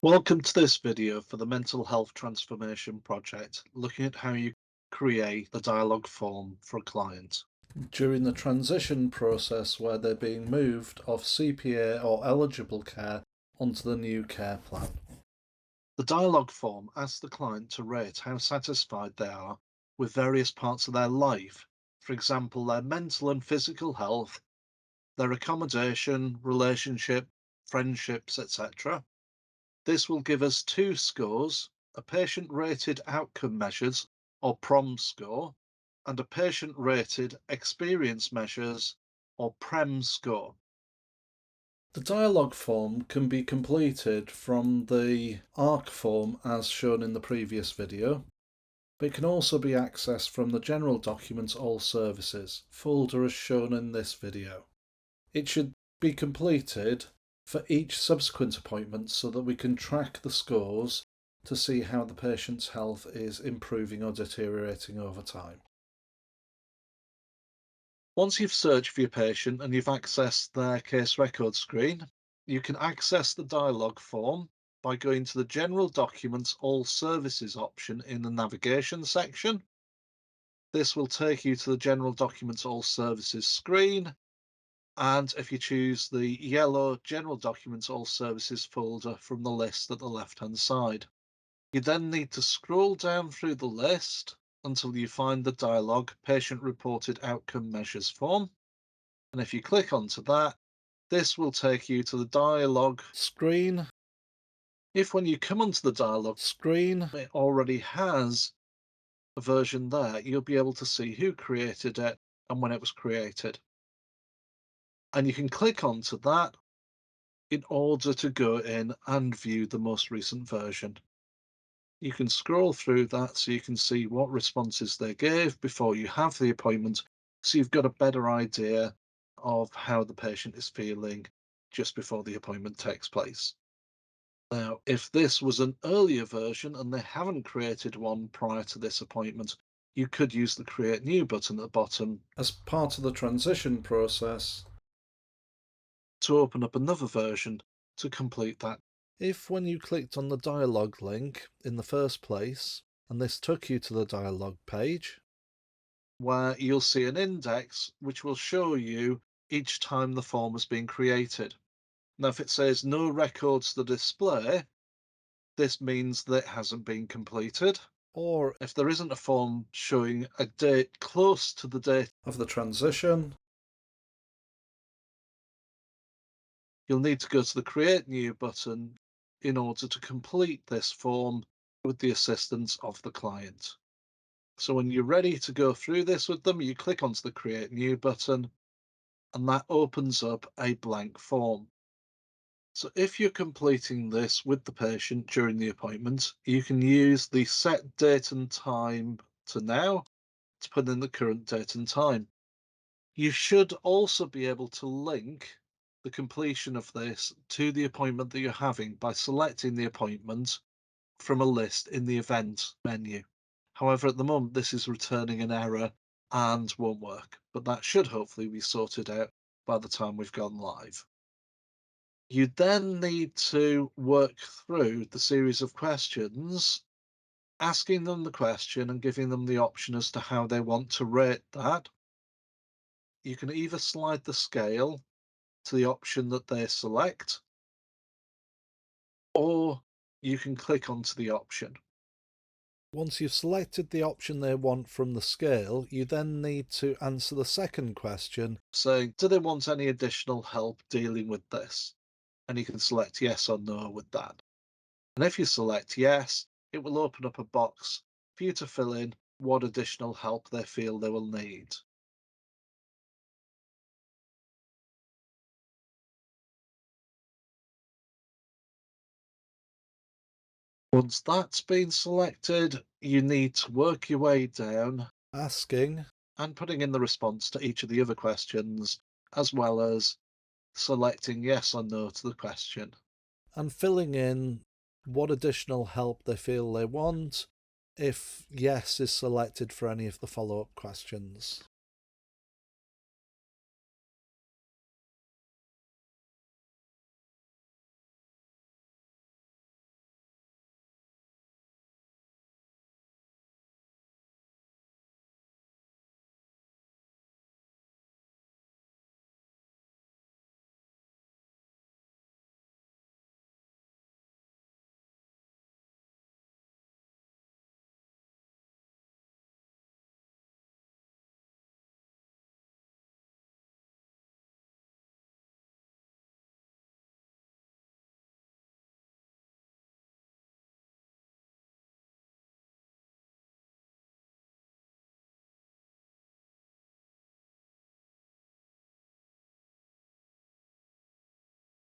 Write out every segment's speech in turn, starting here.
Welcome to this video for the Mental Health Transformation Project, looking at how you create the dialogue form for a client. During the transition process where they're being moved off CPA or eligible care onto the new care plan. The dialogue form asks the client to rate how satisfied they are with various parts of their life, for example, their mental and physical health, their accommodation, relationship, friendships, etc. This will give us two scores, a patient-rated outcome measures or PROM score and a patient-rated experience measures or PREM score. The dialogue form can be completed from the ARC form as shown in the previous video, but it can also be accessed from the General Documents All Services folder as shown in this video. It should be completed for each subsequent appointment so that we can track the scores to see how the patient's health is improving or deteriorating over time. Once you've searched for your patient and you've accessed their case record screen, you can access the dialogue form by going to the General Documents All Services option in the navigation section. This will take you to the General Documents All Services screen, and if you choose the yellow General Documents All Services folder from the list at the left-hand side. You then need to scroll down through the list until you find the dialogue Patient Reported Outcome Measures form. And if you click onto that, this will take you to the dialogue Screen, If when you come onto the dialogue screen, it already has a version there, you'll be able to see who created it and when it was created. And you can click onto that in order to go in and view the most recent version. You can scroll through that so you can see what responses they gave before you have the appointment, so you've got a better idea of how the patient is feeling just before the appointment takes place. Now, if this was an earlier version and they haven't created one prior to this appointment, you could use the Create New button at the bottom as part of the transition process. to open up another version to complete that. If when you clicked on the dialogue link in the first place, and this took you to the dialogue page, Where you'll see an index which will show you each time the form has been created. Now, if it says no records to display, this means that it hasn't been completed. or If there isn't a form showing a date close to the date of the transition, you'll need to go to the Create New button in order to complete this form with the assistance of the client. So when you're ready to go through this with them, you click onto the Create New button, and that opens up a blank form. So if you're completing this with the patient during the appointment, you can use the set date and time to now to put in the current date and time. You should also be able to link the completion of this to the appointment that you're having by selecting the appointment from a list in the event menu. However, at the moment, this is returning an error and won't work, but that should hopefully be sorted out by the time we've gone live. You then need to work through the series of questions, asking them the question and giving them the option as to how they want to rate that. You can either slide the scale to the option that they select, or you can click onto the option. once you've selected the option they want from the scale, you then need to answer the second question. Saying, do they want any additional help dealing with this? And you can select yes or no with that. And if you select yes, it will open up a box for you to fill in what additional help they feel they will need. Once that's been selected, you need to work your way down Asking and putting in the response to each of the other questions, as well as selecting yes or no to the question. and filling in what additional help they feel they want, if yes is selected for any of the follow-up questions.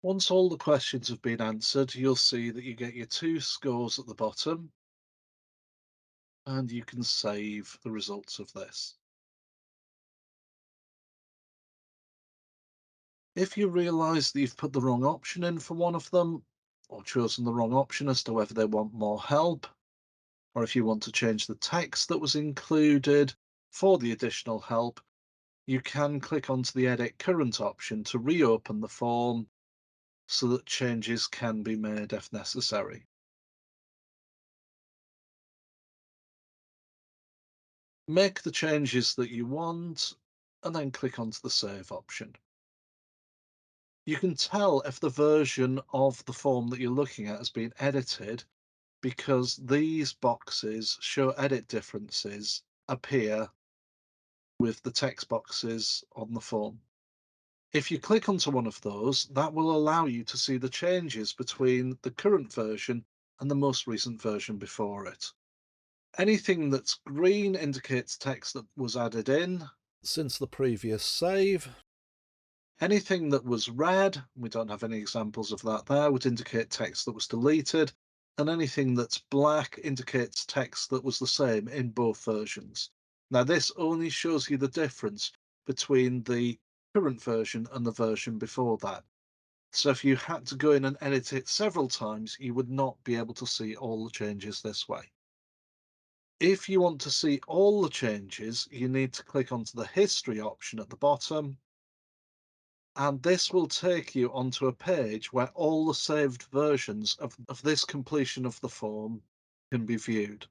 Once all the questions have been answered, you'll see that you get your two scores at the bottom, and you can save the results of this. If you realise that you've put the wrong option in for one of them, or chosen the wrong option as to whether they want more help, or if you want to change the text that was included for the additional help, you can click onto the Edit Current option to reopen the form so that changes can be made if necessary. Make the changes that you want and then click onto the Save option. You can tell if the version of the form that you're looking at has been edited because these boxes show edit differences appear with the text boxes on the form. If you click onto one of those, that will allow you to see the changes between the current version and the most recent version before it. Anything that's green indicates text that was added in. Since the previous save, Anything that was red, we don't have any examples of that there, would indicate text that was deleted. And anything that's black indicates text that was the same in both versions. Now, this only shows you the difference between the current version and the version before that. So if you had to go in and edit it several times, you would not be able to see all the changes this way. If you want to see all the changes, you need to click onto the History option at the bottom, and this will take you onto a page where all the saved versions of this completion of the form can be viewed.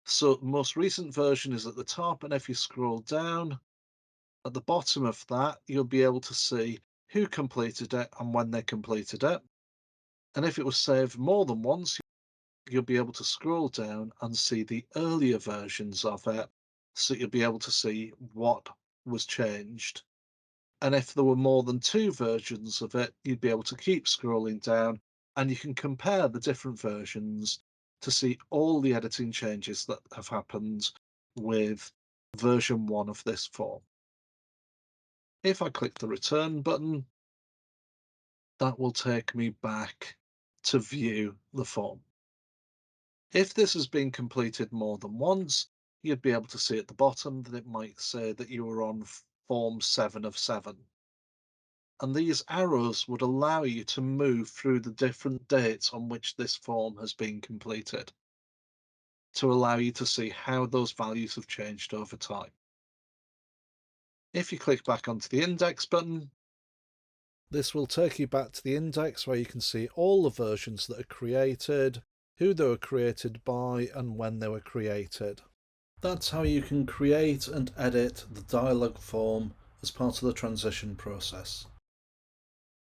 So the most recent version is at the top, and if you scroll down, at the bottom of that, you'll be able to see who completed it and when they completed it. And if it was saved more than once, you'll be able to scroll down and see the earlier versions of it. So you'll be able to see what was changed. And if there were more than two versions of it, you'd be able to keep scrolling down and you can compare the different versions to see all the editing changes that have happened with version 1 of this form. If I click the return button, that will take me back to view the form. If this has been completed more than once, you'd be able to see at the bottom that it might say that you were on form 7 of 7. And these arrows would allow you to move through the different dates on which this form has been completed to allow you to see how those values have changed over time. If you click back onto the index button, this will take you back to the index where you can see all the versions that are created, who they were created by, and when they were created. That's how you can create and edit the dialog form as part of the transition process.